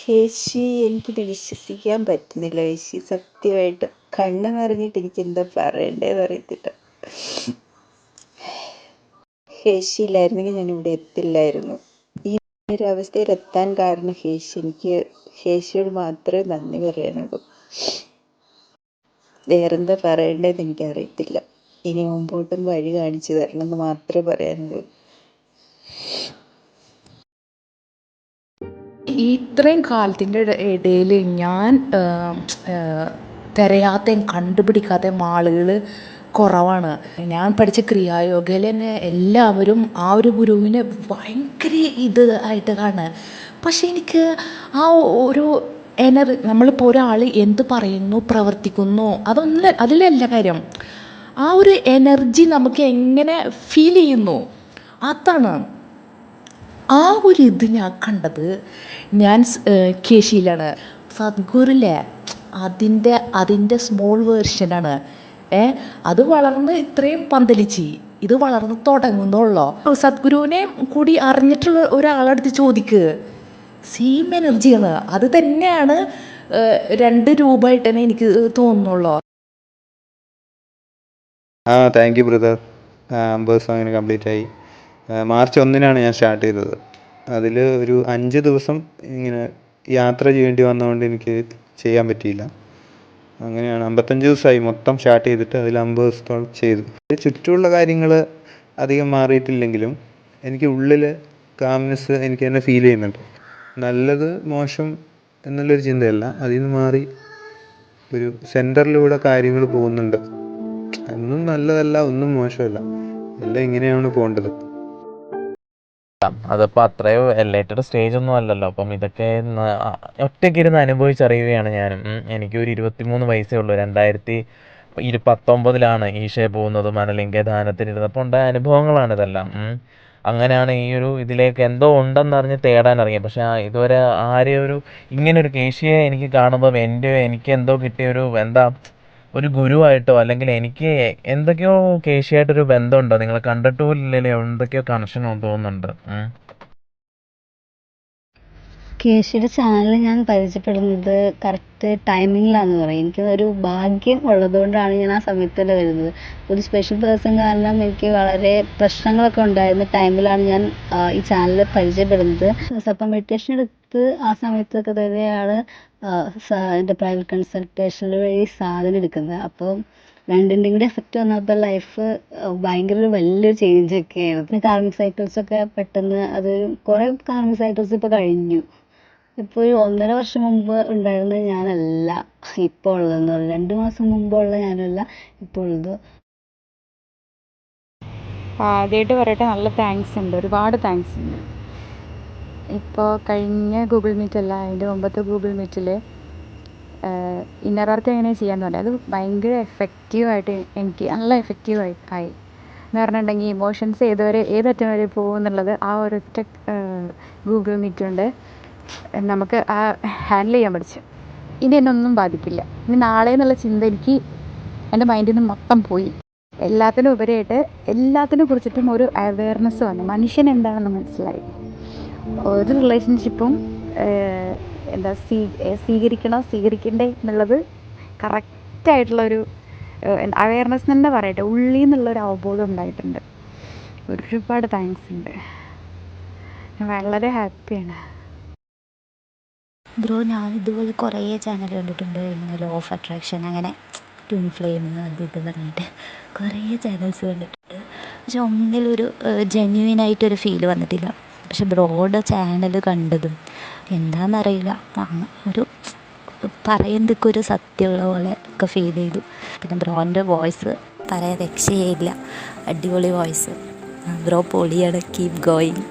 ചേച്ചി എനിക്കിത് വിശ്വസിക്കാൻ പറ്റുന്നില്ല ചേച്ചി, സത്യമായിട്ട് കണ്ണ് നിറഞ്ഞിട്ട് എനിക്ക് എന്താ പറയണ്ടേന്ന് അറിയത്തില്ല. ചേച്ചി ഇല്ലായിരുന്നെങ്കിൽ ഞാൻ ഇവിടെ എത്തില്ലായിരുന്നു. ഈ ഒരു അവസ്ഥയിൽ എത്താൻ കാരണം ചേച്ചി. എനിക്ക് ചേച്ചിയോട് മാത്രമേ നന്ദി പറയാനുള്ളൂ. വേറെന്താ പറയണ്ടേന്ന് എനിക്കറിയത്തില്ല. ഇനി മുമ്പോട്ടും വഴി കാണിച്ചു തരണം എന്ന് മാത്രമേ പറയാനുള്ളൂ. ഇത്രയും കാലത്തിൻ്റെ ഇടയിൽ ഞാൻ തിരയാത്തയും കണ്ടുപിടിക്കാത്തയും ആളുകൾ കുറവാണ്. ഞാൻ പഠിച്ച ക്രിയായോഗയിൽ തന്നെ എല്ലാവരും ആ ഒരു ഗുരുവിനെ ഭയങ്കര ആയിട്ട് കാണുക. പക്ഷെ എനിക്ക് ആ ഒരു നമ്മളിപ്പോൾ ഒരാൾ എന്ത് പറയുന്നു, പ്രവർത്തിക്കുന്നു, അതിലല്ല കാര്യം. ആ ഒരു എനർജി നമുക്ക് എങ്ങനെ ഫീൽ ചെയ്യുന്നു, അതാണ്. ആ ഒരു ഞാൻ കണ്ടത് ഞാൻ കേശിയിലാണ്. സദ്ഗുരുല്ലേ, അതിൻ്റെ സ്മോൾ വേർഷനാണ്. അത് വളർന്ന് ഇത്രയും പന്തലിച്ച് ഇത് വളർന്ന് തുടങ്ങുന്നുള്ളൂ. സദ്ഗുരുവിനെ കൂടി അറിഞ്ഞിട്ടുള്ള ഒരാളടുത്ത് ചോദിക്കുക, സെയിം എനർജിയാണ്. അത് തന്നെയാണ് 2 രൂപമായിട്ട് തന്നെ എനിക്ക് തോന്നുന്നുള്ളൂ. Thank you brother. 50 ദിവസം അങ്ങനെ കംപ്ലീറ്റ് ആയി. മാർച്ച് 1-നാണ് ഞാൻ സ്റ്റാർട്ട് ചെയ്തത്. അതിൽ ഒരു 5 ദിവസം ഇങ്ങനെ യാത്ര ചെയ്യേണ്ടി വന്നതുകൊണ്ട് എനിക്ക് ചെയ്യാൻ പറ്റിയില്ല. അങ്ങനെയാണ് 55 ദിവസമായി മൊത്തം സ്റ്റാർട്ട് ചെയ്തിട്ട്. അതിൽ 50 ദിവസത്തോളം ചെയ്തു. ചുറ്റുമുള്ള കാര്യങ്ങൾ അധികം മാറിയിട്ടില്ലെങ്കിലും എനിക്ക് ഉള്ളിൽ കാംനെസ് എനിക്ക് തന്നെ ഫീൽ ചെയ്യുന്നുണ്ട്. നല്ലത് മോശം എന്നുള്ളൊരു ചിന്തയല്ല, അതിൽ നിന്ന് മാറി ഒരു സെൻറ്ററിലൂടെ കാര്യങ്ങൾ പോകുന്നുണ്ട്. ഒന്നും നല്ലതല്ല, ഒന്നും മോശമല്ല, എല്ലാം ഇങ്ങനെയാണ് പോകേണ്ടത്. അതിപ്പോൾ അത്രയോ എലൈറ്റഡ് സ്റ്റേജൊന്നും അല്ലല്ലോ. അപ്പം ഇതൊക്കെ ഒറ്റയ്ക്കിരുന്ന് അനുഭവിച്ചറിയുകയാണ് ഞാനും. എനിക്കൊരു 23 വയസ്സേ ഉള്ളൂ. 2019 ഈശോയെ പോകുന്നതും അനലിംഗ ധ്യാനത്തിനിരുന്നപ്പോൾ ഉണ്ടായ അനുഭവങ്ങളാണ് ഇതെല്ലാം. അങ്ങനെയാണ് ഈ ഒരു ഇതിലേക്ക് എന്തോ ഉണ്ടെന്നറിഞ്ഞ് തേടാനിറങ്ങിയത്. പക്ഷേ ഇതുവരെ ആരെയൊരു ഇങ്ങനൊരു കേശിയെ എനിക്ക് കാണുമ്പം എനിക്ക് എന്തോ കിട്ടിയൊരു ഒരു ഗുരുവായിട്ടോ അല്ലെങ്കിൽ എനിക്ക് എന്തൊക്കെയോ കേശിയായിട്ടൊരു ബന്ധമുണ്ടോ, നിങ്ങളെ കണ്ടിട്ട് പോലും ഇല്ലല്ലോ, എന്തൊക്കെയോ കണക്ഷൻ തോന്നുന്നുണ്ട്. കേശിയുടെ ചാനൽ ഞാൻ പരിചയപ്പെടുന്നത് കറക്റ്റ് ടൈമിങ്ങിലാണെന്ന് പറയും. എനിക്ക് ഒരു ഭാഗ്യം ഉള്ളതുകൊണ്ടാണ് ഞാൻ ആ സമയത്ത് തന്നെ വരുന്നത്. ഒരു സ്പെഷ്യൽ പേഴ്സൺ കാരണം എനിക്ക് വളരെ പ്രശ്നങ്ങളൊക്കെ ഉണ്ടായിരുന്ന ടൈമിലാണ് ഞാൻ ഈ ചാനൽ പരിചയപ്പെടുന്നത്. അപ്പം മെഡിറ്റേഷൻ എടുത്ത് ആ സമയത്തൊക്കെ തന്നെയാണ് എൻ്റെ പ്രൈവറ്റ് കൺസൾട്ടേഷൻ വഴി സാധനം എടുക്കുന്നത്. അപ്പോൾ രണ്ടിൻ്റെയും കൂടി എഫക്റ്റ് വന്നപ്പോൾ ലൈഫ് ഭയങ്കര ഒരു വലിയൊരു ചേഞ്ചൊക്കെ ആയിരുന്നു. കാർമിക് സൈക്കിൾസൊക്കെ പെട്ടെന്ന് കുറേ കാർമിക് സൈക്കിൾസ് ഇപ്പോൾ കഴിഞ്ഞു. ഇപ്പോൾ ഒരു 1.5 വർഷം മുമ്പ് ഉണ്ടായിരുന്ന ഞാനല്ല ഇപ്പോൾ ഉള്ളതെന്ന് പറഞ്ഞു. 2 മാസം മുമ്പുള്ള ഞാനല്ല ഇപ്പോൾ ഉള്ളത്. ആദ്യമായിട്ട് പറയട്ടെ, നല്ല താങ്ക്സ് ഉണ്ട്, ഒരുപാട് താങ്ക്സ് ഉണ്ട്. ഇപ്പോൾ കഴിഞ്ഞ ഗൂഗിൾ മീറ്റ് അല്ല, അതിൻ്റെ മുമ്പത്തെ ഗൂഗിൾ മീറ്റിൽ ഇന്നർ വർക്ക് എങ്ങനെ ചെയ്യാമെന്ന് പറയാം. അത് ഭയങ്കര എഫക്റ്റീവായിട്ട് എനിക്ക് നല്ല എഫക്റ്റീവായി ആയി എന്ന് പറഞ്ഞിട്ടുണ്ടെങ്കിൽ ഇമോഷൻസ് ഏതറ്റം വരെ പോകും എന്നുള്ളത് ആ ഒരൊറ്റ ഗൂഗിൾ മീറ്റ് കൊണ്ട് നമുക്ക് ഹാൻഡിൽ ചെയ്യാൻ പഠിച്ചു. ഇനി എന്നെ ഒന്നും ബാധിക്കില്ല. ഇനി നാളെ എന്നുള്ള ചിന്ത എൻ്റെ മൈൻഡിൽ നിന്ന് മൊത്തം പോയി. എല്ലാത്തിനും ഉപരിയായിട്ട് എല്ലാത്തിനെ കുറിച്ചിട്ടും ഒരു അവയർനെസ് വന്നു. മനുഷ്യൻ എന്താണെന്ന് മനസ്സിലായി. ഒരു റിലേഷൻഷിപ്പും സ്വീകരിക്കണ്ടേ എന്നുള്ളത് കറക്റ്റായിട്ടുള്ളൊരു അവയർനെസ് തന്നെ പറയട്ടെ, ഉള്ളിൽ നിന്നുള്ളൊരു അവബോധം ഉണ്ടായിട്ടുണ്ട്. ഒരുപാട് താങ്ക്സ് ഉണ്ട്. ഞാൻ വളരെ ഹാപ്പിയാണ്. ബ്രോ, ഞാൻ ഇതുപോലെ കുറേ ചാനൽ കണ്ടിട്ടുണ്ട്. ഇങ്ങനെ ലോ ഓഫ് അട്രാക്ഷൻ, അങ്ങനെ ട്വിൻ ഫ്ലെയിം, അത് ഇത് പറഞ്ഞിട്ട് കുറേ ചാനൽസ് കണ്ടിട്ടുണ്ട്. പക്ഷെ ഒന്നിലൊരു ജെന്യുവിനായിട്ടൊരു ഫീല് വന്നിട്ടില്ല. പക്ഷെ ബ്രോയുടെ ചാനൽ കണ്ടതും എന്താണെന്നറിയില്ല, ഒരു പറയുന്നതൊക്കെ ഒരു സത്യമുള്ള പോലെ ഒക്കെ ഫീൽ ചെയ്തു. പിന്നെ ബ്രോൻ്റെ വോയിസ് പറയാൻ രക്ഷയില്ല, അടിപൊളി വോയിസ്. ബ്രോ പൊളിയാണ്, കീപ് ഗോയിങ്.